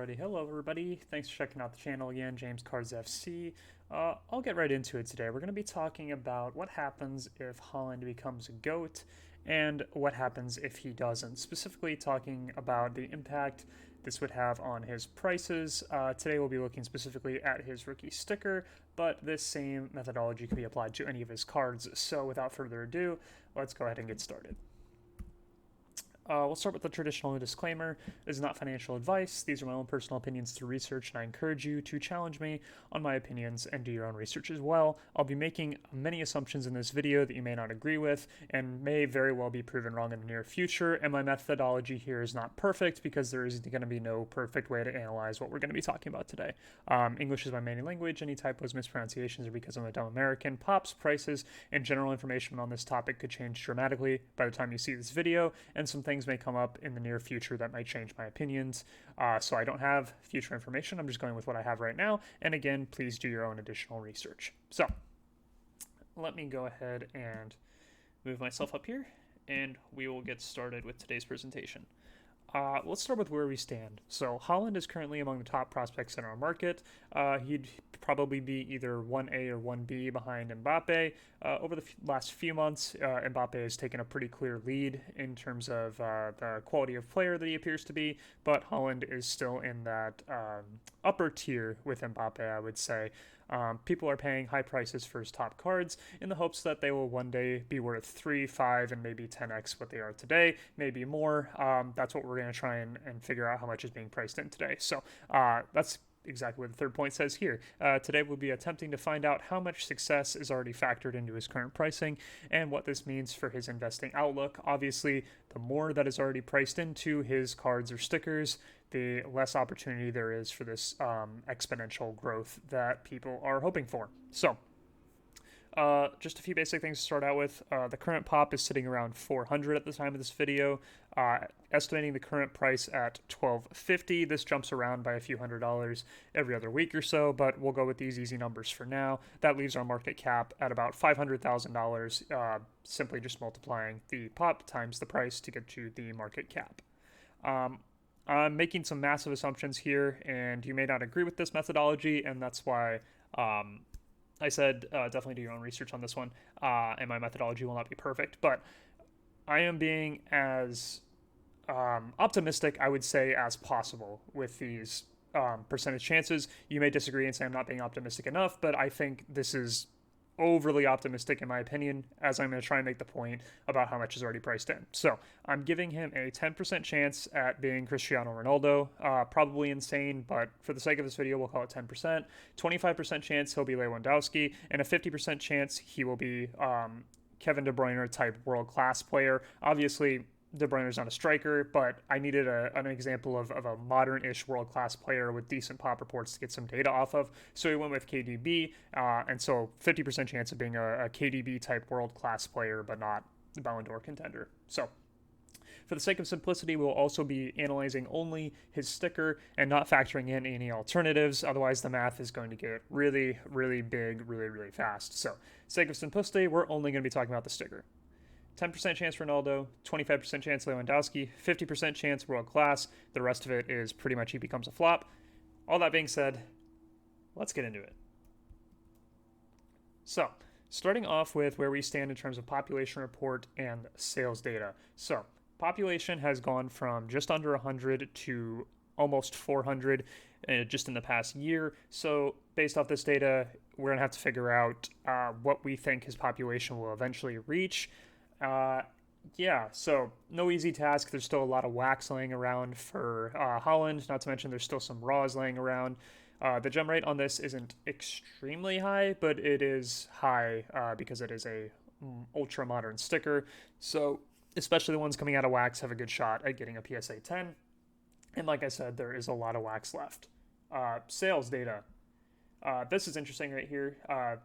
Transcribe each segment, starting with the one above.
Alrighty, hello everybody. Thanks for checking out the channel again, James Cards FC. I'll get right into it today. We're going to be talking about what happens if Haaland becomes a GOAT and what happens if he doesn't. Specifically talking about the impact this would have on his prices. Today we'll be looking specifically at his rookie sticker, but this same methodology can be applied to any of his cards. So without further ado, let's go ahead and get started. We'll start with the traditional disclaimer. This is not financial advice. These are my own personal opinions through research, and I encourage you to challenge me on my opinions and do your own research as well. I'll be making many assumptions in this video that you may not agree with and may very well be proven wrong in the near future, and my methodology here is not perfect because there is going to be no perfect way to analyze what we're going to be talking about today. English is my main language. Any typos, mispronunciations are because I'm a dumb American. Pops, prices, and general information on this topic could change dramatically by the time you see this video, and some things may come up in the near future that might change my opinions. So I don't have future information. I'm just going with what I have right now. And again, please do your own additional research. So let me go ahead and move myself up here, and we will get started with today's presentation. Let's start with where we stand. So Haaland is currently among the top prospects in our market. He'd probably be either 1A or 1B behind Mbappe. Over the last few months, Mbappe has taken a pretty clear lead in terms of the quality of player that he appears to be, but Haaland is still in that upper tier with Mbappe, I would say. People are paying high prices for his top cards in the hopes that they will one day be worth 3, 5, and maybe 10x what they are today, maybe more. That's what we're going to try and figure out how much is being priced in today. So that's exactly what the third point says here. Today we'll be attempting to find out how much success is already factored into his current pricing and what this means for his investing outlook. Obviously, the more that is already priced into his cards or stickers, the less opportunity there is for this exponential growth that people are hoping for. So just a few basic things to start out with. The current pop is sitting around 400 at the time of this video. Estimating the current price at $12.50. This jumps around by a few $100s every other week or so, but we'll go with these easy numbers for now. That leaves our market cap at about $500,000, simply just multiplying the pop times the price to get to the market cap. I'm making some massive assumptions here, and you may not agree with this methodology, and that's why I said definitely do your own research on this one, and my methodology will not be perfect, but I am being as optimistic, I would say, as possible with these percentage chances. You may disagree and say I'm not being optimistic enough, but I think this is overly optimistic in my opinion, as I'm going to try and make the point about how much is already priced in. So I'm giving him a 10% chance at being Cristiano Ronaldo. Probably insane, but for the sake of this video, we'll call it 10%. 25% chance he'll be Lewandowski, and a 50% chance he will be Kevin De Bruyne type world-class player. Obviously, De Bruyne's not a striker, but I needed an example of a modern-ish world-class player with decent pop reports to get some data off of. So we went with KDB, and so 50% chance of being a KDB-type world-class player, but not the Ballon d'Or contender. So for the sake of simplicity, we'll also be analyzing only his sticker and not factoring in any alternatives. Otherwise, the math is going to get really, really big, really, really fast. So sake of simplicity, we're only going to be talking about the sticker. 10% chance Ronaldo, 25% chance Lewandowski, 50% chance world class. The rest of it is pretty much he becomes a flop. All that being said, let's get into it. So, starting off with where we stand in terms of population report and sales data. So, population has gone from just under 100 to almost 400 just in the past year. So, based off this data, we're going to have to figure out what we think his population will eventually reach. Yeah, so no easy task. There's still a lot of wax laying around for Haaland, not to mention there's still some raws laying around. The gem rate on this isn't extremely high, but it is high because it is a ultra modern sticker. So especially the ones coming out of wax have a good shot at getting a PSA 10. And like I said, there is a lot of wax left. Sales data. This is interesting right here.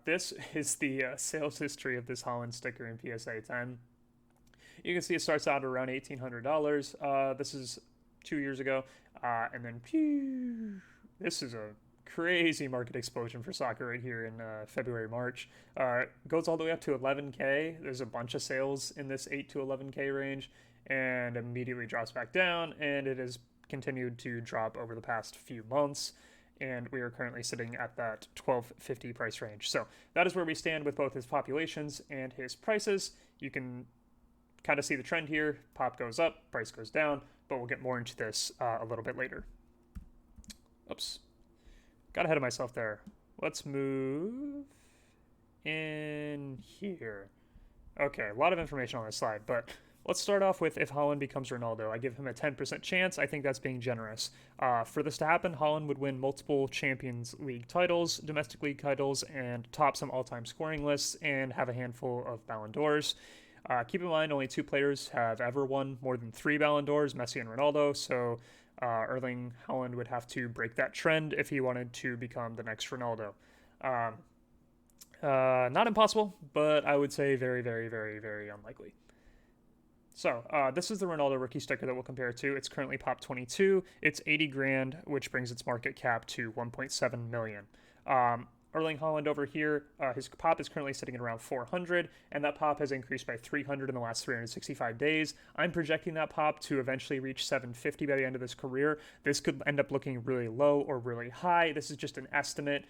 This is the sales history of this Haaland sticker in PSA 10. You can see it starts out around $1,800. This is 2 years ago. And then, pew, this is a crazy market explosion for soccer right here in February, March. Goes all the way up to 11K. There's a bunch of sales in this 8 to 11K range and immediately drops back down. And it is continued to drop over the past few months, and we are currently sitting at that 12.50 price range. So that is where we stand with both his populations and his prices. You can kind of see the trend here. Pop goes up, price goes down, but we'll get more into this a little bit later. Oops. Got ahead of myself there. Let's move in here. Okay, a lot of information on this slide, but let's start off with if Haaland becomes Ronaldo. I give him a 10% chance. I think that's being generous. For this to happen, Haaland would win multiple Champions League titles, domestic league titles, and top some all-time scoring lists, and have a handful of Ballon d'Ors. Keep in mind, only 2 players have ever won more than 3 Ballon d'Ors, Messi and Ronaldo, so Erling Haaland would have to break that trend if he wanted to become the next Ronaldo. Not impossible, but I would say very, very, very, very unlikely. So this is the Ronaldo rookie sticker that we'll compare it to. It's currently Pop 22. It's 80 grand, which brings its market cap to 1.7 million. Erling Haaland over here, his pop is currently sitting at around 400, and that pop has increased by 300 in the last 365 days. I'm projecting that pop to eventually reach 750 by the end of his career. This could end up looking really low or really high. This is just an estimate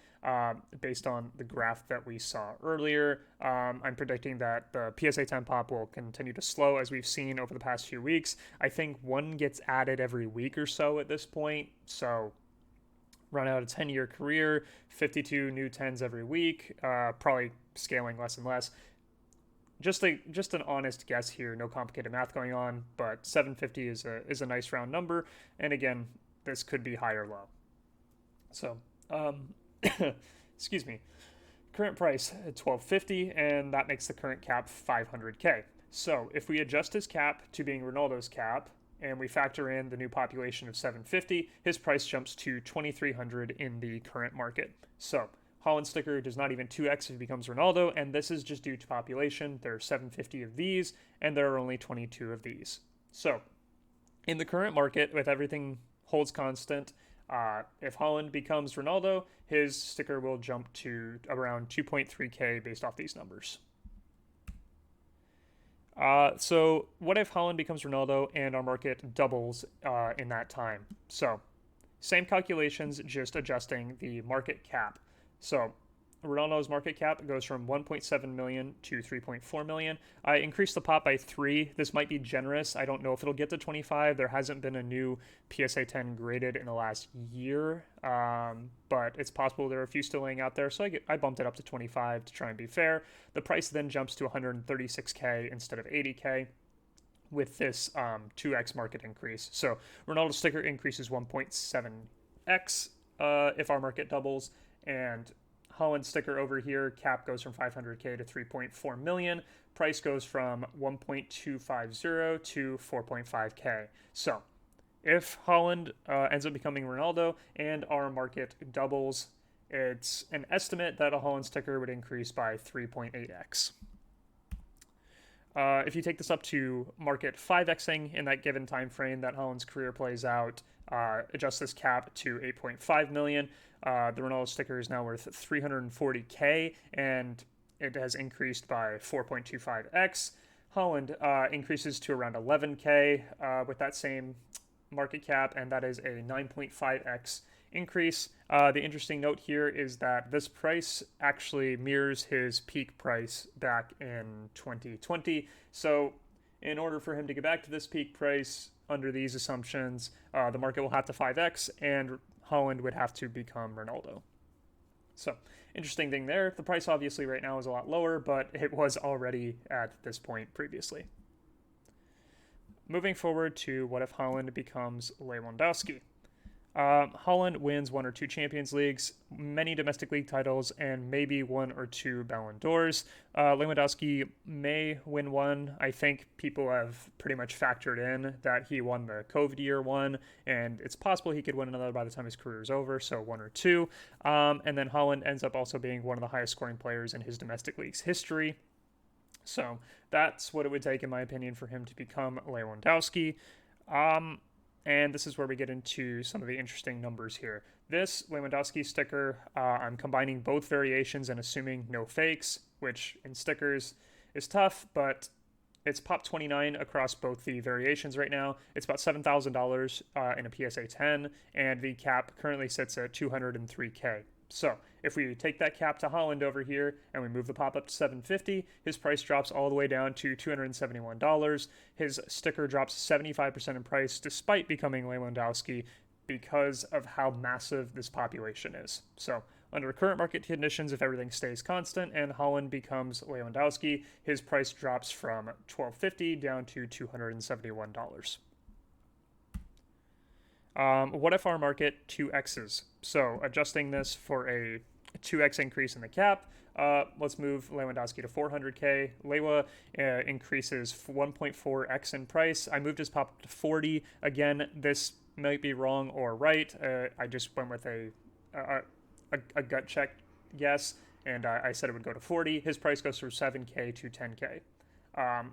based on the graph that we saw earlier. I'm predicting that the PSA 10 pop will continue to slow as we've seen over the past few weeks. I think one gets added every week or so at this point, so run out a 10-year career, 52 new 10s every week, probably scaling less and less. Just an honest guess here, no complicated math going on, but 750 is a nice round number, and again, this could be high or low. So, excuse me. Current price at 1250, and that makes the current cap 500k. So if we adjust his cap to being Ronaldo's cap, and we factor in the new population of 750, his price jumps to 2,300 in the current market. So Haaland sticker does not even 2x if he becomes Ronaldo, and this is just due to population. There are 750 of these, and there are only 22 of these. So in the current market, with everything holds constant, if Haaland becomes Ronaldo, his sticker will jump to around 2.3k based off these numbers. So what if Haaland becomes Ronaldo and our market doubles in that time? So same calculations, just adjusting the market cap. So Ronaldo's market cap goes from 1.7 million to 3.4 million. I increased the pop by 3. This might be generous. I don't know if it'll get to 25. There hasn't been a new PSA 10 graded in the last year, but it's possible there are a few still laying out there. So I bumped it up to 25 to try and be fair. The price then jumps to 136k instead of 80k with this 2x market increase. So Ronaldo sticker increases 1.7x if our market doubles, and Haaland sticker over here, cap goes from 500k to 3.4 million. Price goes from 1.250 to 4.5k. So if Haaland ends up becoming Ronaldo and our market doubles, it's an estimate that a Haaland sticker would increase by 3.8x. If you take this up to market 5xing in that given time frame that Haaland's career plays out, adjust this cap to 8.5 million. The Ronaldo sticker is now worth 340k, and it has increased by 4.25x. Haaland increases to around 11k with that same market cap, and that is a 9.5x increase. The interesting note here is that this price actually mirrors his peak price back in 2020. So in order for him to get back to this peak price under these assumptions, the market will have to 5x, and Haaland would have to become Ronaldo. So, interesting thing there. The price obviously right now is a lot lower, but it was already at this point previously. Moving forward to what if Haaland becomes Lewandowski. Haaland wins 1 or 2 Champions Leagues, many domestic league titles, and maybe 1 or 2 Ballon d'Ors. Lewandowski may win 1. I think people have pretty much factored in that he won the COVID year 1, and it's possible he could win another by the time his career is over, so 1 or 2. And then Haaland ends up also being one of the highest scoring players in his domestic league's history. So that's what it would take, in my opinion, for him to become Lewandowski. And this is where we get into some of the interesting numbers here. This Lewandowski sticker, I'm combining both variations and assuming no fakes, which in stickers is tough, but it's pop 29 across both the variations right now. It's about $7,000 in a PSA 10, and the cap currently sits at 203K. So if we take that cap to Haaland over here and we move the pop up to 750, his price drops all the way down to $271. His sticker drops 75% in price despite becoming Lewandowski because of how massive this population is. So under current market conditions, if everything stays constant and Haaland becomes Lewandowski, his price drops from $1,250 down to $271. What if our market 2x's? So adjusting this for a 2x increase in the cap, let's move Lewandowski to 400K. Lewa increases 1.4x in price. I moved his pop up to 40. Again, this might be wrong or right. I just went with a gut check guess, and I said it would go to 40. His price goes from 7K to 10K.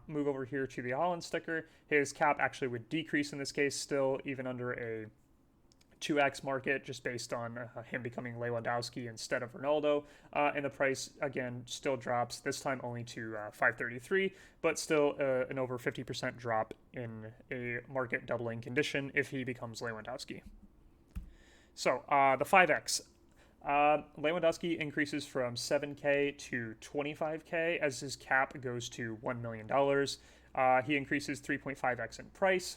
Move over here to the Haaland sticker. His cap actually would decrease in this case still, even under a 2x market, just based on him becoming Lewandowski instead of Ronaldo. And the price, again, still drops, this time only to 533, but still an over 50% drop in a market doubling condition if he becomes Lewandowski. So the 5x. Lewandowski increases from 7K to 25K as his cap goes to $1 million. He increases 3.5x in price.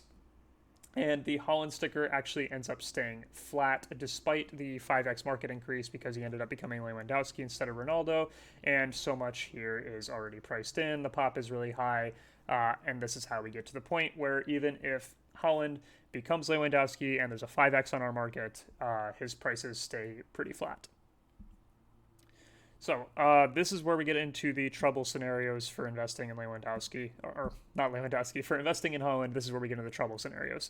And the Haaland sticker actually ends up staying flat despite the 5x market increase because he ended up becoming Lewandowski instead of Ronaldo. And so much here is already priced in. The pop is really high. And this is how we get to the point where even if Haaland becomes Lewandowski and there's a 5x on our market, his prices stay pretty flat. So this is where we get into the trouble scenarios for investing in Lewandowski, or not Lewandowski, for investing in Haaland. This is where we get into the trouble scenarios.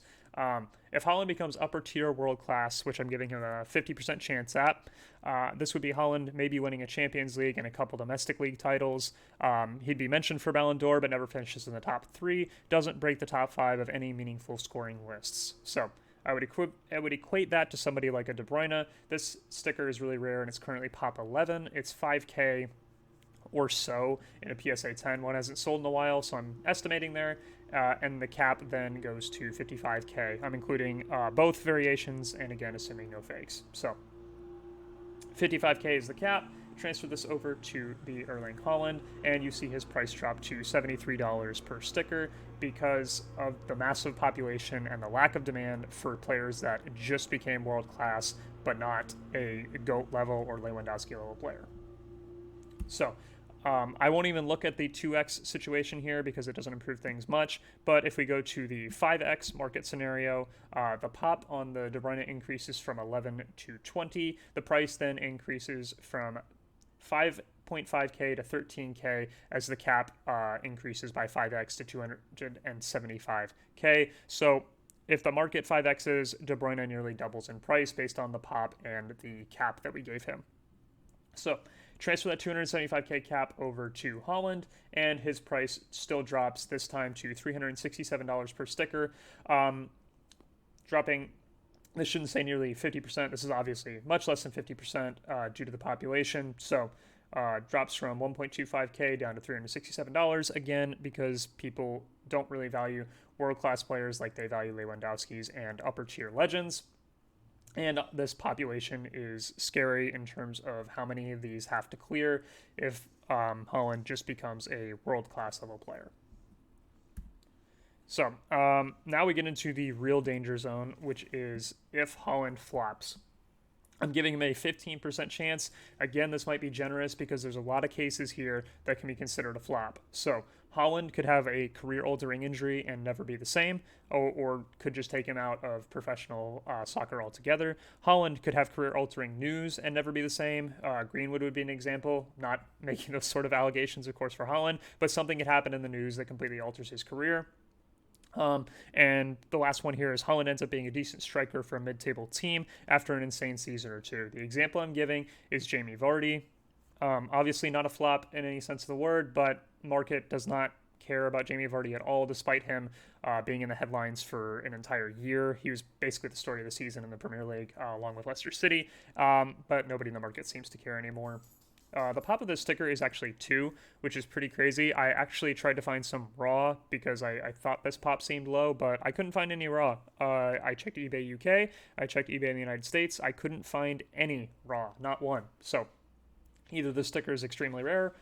If Haaland becomes upper tier world class, which I'm giving him a 50% chance at, this would be Haaland maybe winning a Champions League and a couple domestic league titles. He'd be mentioned for Ballon d'Or, but never finishes in the top 3, doesn't break the top 5 of any meaningful scoring lists. So I would equate that to somebody like a De Bruyne. This sticker is really rare and it's currently pop 11. It's 5K or so in a PSA 10. One hasn't sold in a while, so I'm estimating there. And the cap then goes to 55K. I'm including both variations and again, assuming no fakes. So 55K is the cap. Transfer this over to the Erling Haaland, and you see his price drop to $73 per sticker because of the massive population and the lack of demand for players that just became world class, but not a GOAT level or Lewandowski level player. So I won't even look at the 2x situation here because it doesn't improve things much. But if we go to the 5x market scenario, the pop on the De Bruyne increases from 11 to 20. The price then increases from 5.5K to 13K as the cap increases by 5x to 275K. So if the market 5x's, De Bruyne nearly doubles in price based on the pop and the cap that we gave him. So transfer that 275K cap over to Haaland, and his price still drops, this time to $367 per sticker, dropping. This shouldn't say nearly 50%. This is obviously much less than 50% due to the population. So drops from 1.25K down to $367, again, because people don't really value world-class players like they value Lewandowski's and upper-tier legends. And this population is scary in terms of how many of these have to clear if Haaland just becomes a world-class level player. So now we get into the real danger zone, which is if Haaland flops. I'm giving him a 15% chance. Again, this might be generous because there's a lot of cases here that can be considered a flop. So Haaland could have a career-altering injury and never be the same, or could just take him out of professional soccer altogether. Haaland could have career-altering news and never be the same. Greenwood would be an example, not making those sort of allegations, of course, for Haaland, but something could happen in the news that completely alters his career. And the last one here is Haaland ends up being a decent striker for a mid-table team after an insane season or two. The example I'm giving is Jamie Vardy. Obviously not a flop in any sense of the word, but market does not care about Jamie Vardy at all, despite him being in the headlines for an entire year. He was basically the story of the season in the Premier League, along with Leicester City, but nobody in the market seems to care anymore. The pop of this sticker is actually 2, which is pretty crazy. I actually tried to find some raw because I thought this pop seemed low, but I couldn't find any raw. I checked eBay UK, I checked eBay in the United States. I couldn't find any raw, not one. So either the sticker is extremely rare,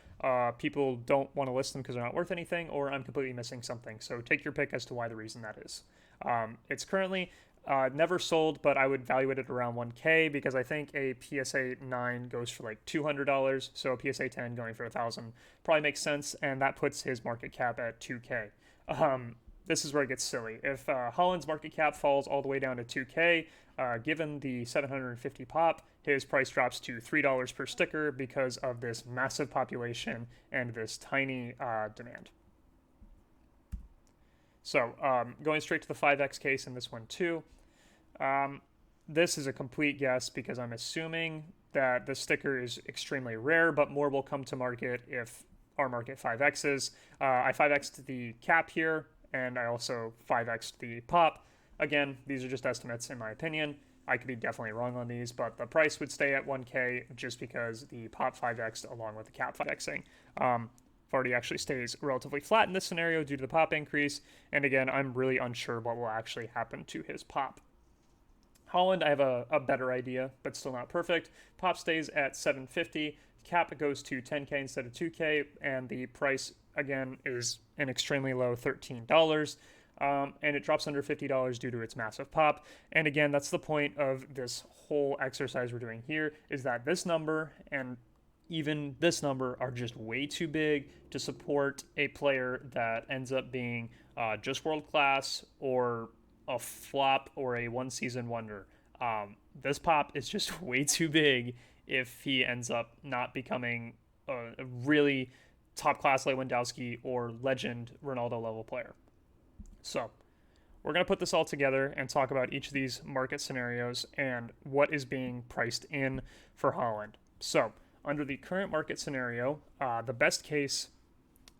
people don't want to list them because they're not worth anything, or I'm completely missing something. So take your pick as to why the reason that is. It's currently never sold, but I would value it at around 1K because I think a PSA 9 goes for like $200, so a PSA 10 going for 1,000 probably makes sense, and that puts his market cap at 2K. This is where it gets silly. If Haaland's market cap falls all the way down to 2K, given the 750 pop, his price drops to $3 per sticker because of this massive population and this tiny demand. So going straight to the 5X case in this one too. This is a complete guess because I'm assuming that the sticker is extremely rare, but more will come to market if our market 5Xs. I 5X'd the cap here, and I also 5X'd the pop. Again, these are just estimates in my opinion. I could be definitely wrong on these, but the price would stay at 1K just because the pop 5X'd along with the cap 5Xing. Vardy actually stays relatively flat in this scenario due to the pop increase, and again, I'm really unsure what will actually happen to his pop. Haaland, I have a better idea, but still not perfect. Pop stays at 750, cap goes to 10K instead of 2K, and the price, again, is an extremely low $13. And it drops under $50 due to its massive pop. And again, that's the point of this whole exercise we're doing here, is that this number and even this number are just way too big to support a player that ends up being just world class or a flop or a one season wonder. This pop is just way too big if he ends up not becoming a really top class Lewandowski or legend Ronaldo level player. So we're going to put this all together and talk about each of these market scenarios and what is being priced in for Haaland. So under the current market scenario, the best case,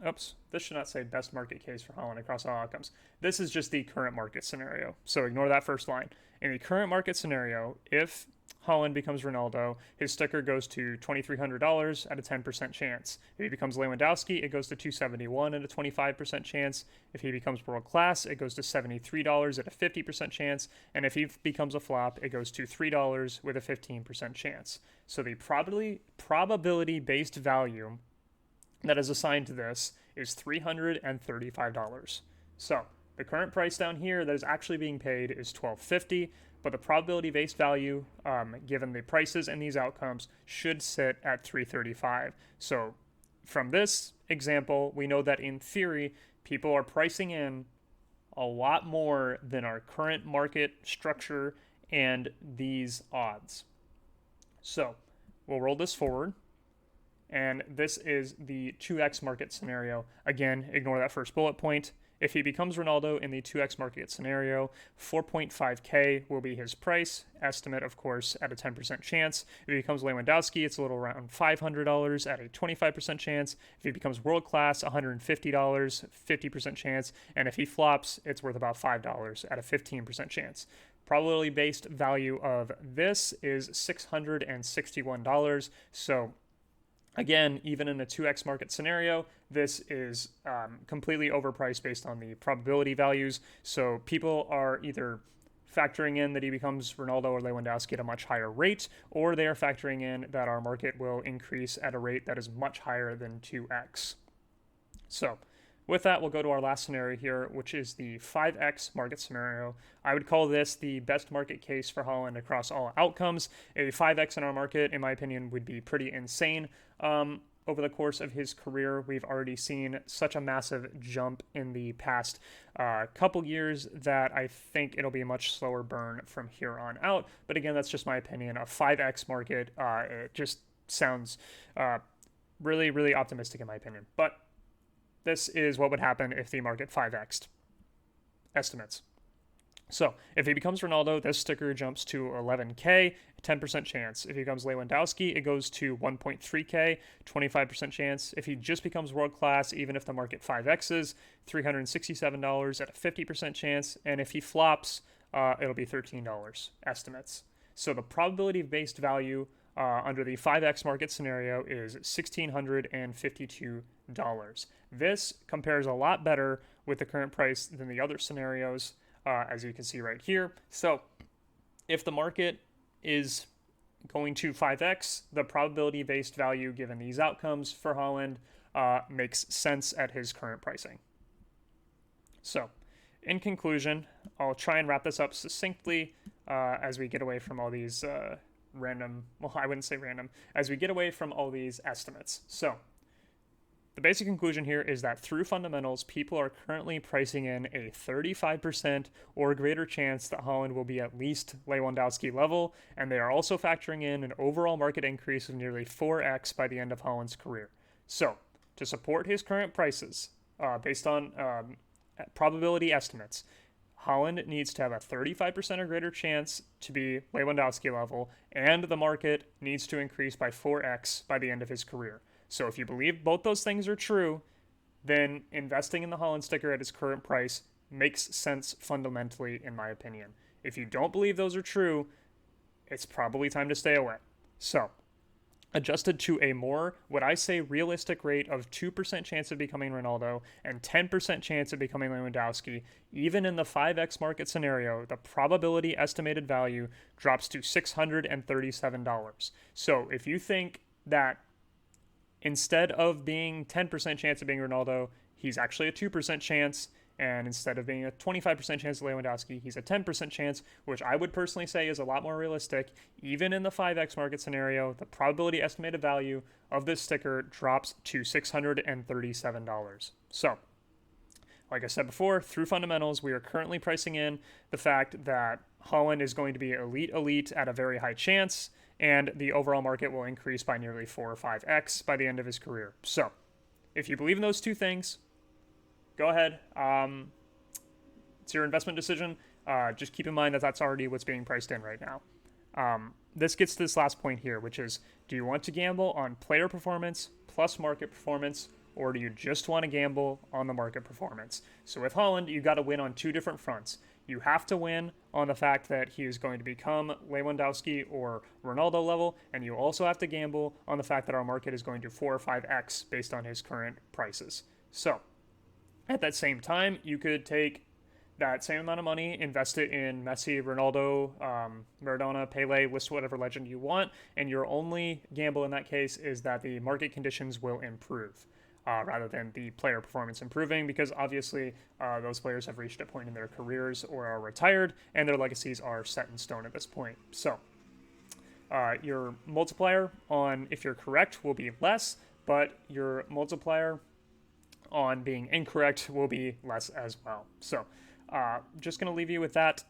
this should not say best market case for Haaland across all outcomes. This is just the current market scenario. So ignore that first line. In the current market scenario, if Haaland becomes Ronaldo, his sticker goes to $2,300 at a 10% chance. If he becomes Lewandowski, it goes to $271 at a 25% chance. If he becomes world class, it goes to $73 at a 50% chance. And if he becomes a flop, it goes to $3 with a 15% chance. So the probability-based value that is assigned to this is $335. So the current price down here that is actually being paid is $1,250, but the probability-based value, given the prices and these outcomes, should sit at $335. So from this example, we know that in theory, people are pricing in a lot more than our current market structure and these odds. So we'll roll this forward. And this is the 2x market scenario. Again, ignore that first bullet point. If he becomes Ronaldo in the 2x market scenario, 4.5K will be his price, estimate, of course, at a 10% chance. If he becomes Lewandowski, it's a little around $500 at a 25% chance. If he becomes world class, $150, 50% chance. And if he flops, it's worth about $5 at a 15% chance. Probability-based value of this is $661. So again, even in a 2x market scenario, this is completely overpriced based on the probability values. So people are either factoring in that he becomes Ronaldo or Lewandowski at a much higher rate, or they are factoring in that our market will increase at a rate that is much higher than 2x. So with that, we'll go to our last scenario here, which is the 5x market scenario. I would call this the best market case for Haaland across all outcomes. A 5x in our market, in my opinion, would be pretty insane. Over the course of his career, we've already seen such a massive jump in the past couple years that I think it'll be a much slower burn from here on out. But again, that's just my opinion. A 5x market, it just sounds really, really optimistic in my opinion. But this is what would happen if the market 5x'd. Estimates. So if he becomes Ronaldo, this sticker jumps to 11K, 10% chance. If he becomes Lewandowski, it goes to 1.3K, 25% chance. If he just becomes world class, even if the market 5x's, $367 at a 50% chance. And if he flops, it'll be $13 estimates. So the probability-based value under the 5x market scenario is $1,652. This compares a lot better with the current price than the other scenarios, as you can see right here. So if the market is going to 5x, the probability-based value given these outcomes for Haaland makes sense at his current pricing. So, in conclusion, I'll try and wrap this up succinctly as we get away from all these as we get away from all these estimates. So, the basic conclusion here is that through fundamentals, people are currently pricing in a 35% or greater chance that Haaland will be at least Lewandowski level, and they are also factoring in an overall market increase of nearly 4x by the end of Haaland's career. So, to support his current prices, based on probability estimates, Haaland needs to have a 35% or greater chance to be Lewandowski level, and the market needs to increase by 4x by the end of his career. So if you believe both those things are true, then investing in the Haaland sticker at its current price makes sense fundamentally, in my opinion. If you don't believe those are true, it's probably time to stay away. So, adjusted to a more, what I say, realistic rate of 2% chance of becoming Ronaldo and 10% chance of becoming Lewandowski, even in the 5x market scenario, the probability estimated value drops to $637. So if you think that instead of being 10% chance of being Ronaldo, he's actually a 2% chance, and instead of being a 25% chance of Lewandowski, he's a 10% chance, which I would personally say is a lot more realistic. Even in the 5x market scenario, the probability estimated value of this sticker drops to $637. So, like I said before, through fundamentals, we are currently pricing in the fact that Haaland is going to be elite at a very high chance, and the overall market will increase by nearly 4 or 5x by the end of his career. So, if you believe in those two things, go ahead. It's your investment decision. Just keep in mind that that's already what's being priced in right now. This gets to this last point here, which is, do you want to gamble on player performance plus market performance, or do you just want to gamble on the market performance? So with Haaland, you've got to win on two different fronts. You have to win on the fact that he is going to become Lewandowski or Ronaldo level, and you also have to gamble on the fact that our market is going to 4 or 5x based on his current prices. So, at that same time, you could take that same amount of money, invest it in Messi, Ronaldo, Maradona, Pele, list whatever legend you want, and your only gamble in that case is that the market conditions will improve. Rather than the player performance improving, because obviously those players have reached a point in their careers or are retired, and their legacies are set in stone at this point. So your multiplier on, if you're correct, will be less, but your multiplier on being incorrect will be less as well. So just going to leave you with that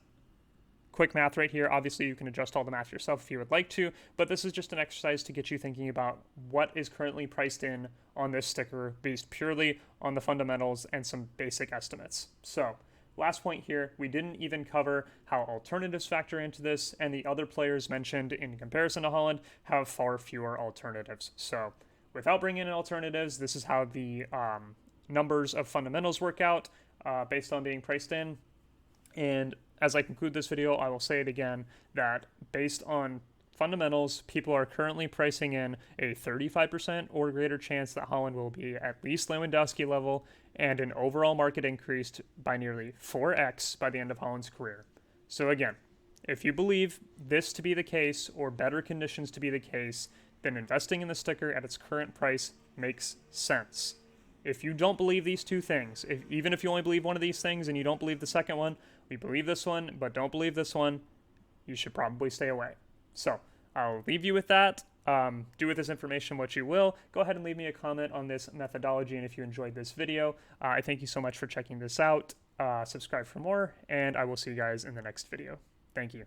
quick math right here. Obviously, you can adjust all the math yourself if you would like to, but this is just an exercise to get you thinking about what is currently priced in on this sticker based purely on the fundamentals and some basic estimates. So, last point here, we didn't even cover how alternatives factor into this, and the other players mentioned in comparison to Haaland have far fewer alternatives. So, without bringing in alternatives, this is how the numbers of fundamentals work out based on being priced in. And as I conclude this video, I will say it again, that based on fundamentals, people are currently pricing in a 35% or greater chance that Haaland will be at least Lewandowski level, and an overall market increased by nearly 4x by the end of Haaland's career. So again, if you believe this to be the case, or better conditions to be the case, then investing in the sticker at its current price makes sense. If you don't believe these two things, even if you only believe one of these things and you don't believe the second one, we believe this one, but don't believe this one, you should probably stay away. So I'll leave you with that. Do with this information what you will. Go ahead and leave me a comment on this methodology, and if you enjoyed this video, I thank you so much for checking this out. Subscribe for more, and I will see you guys in the next video. Thank you.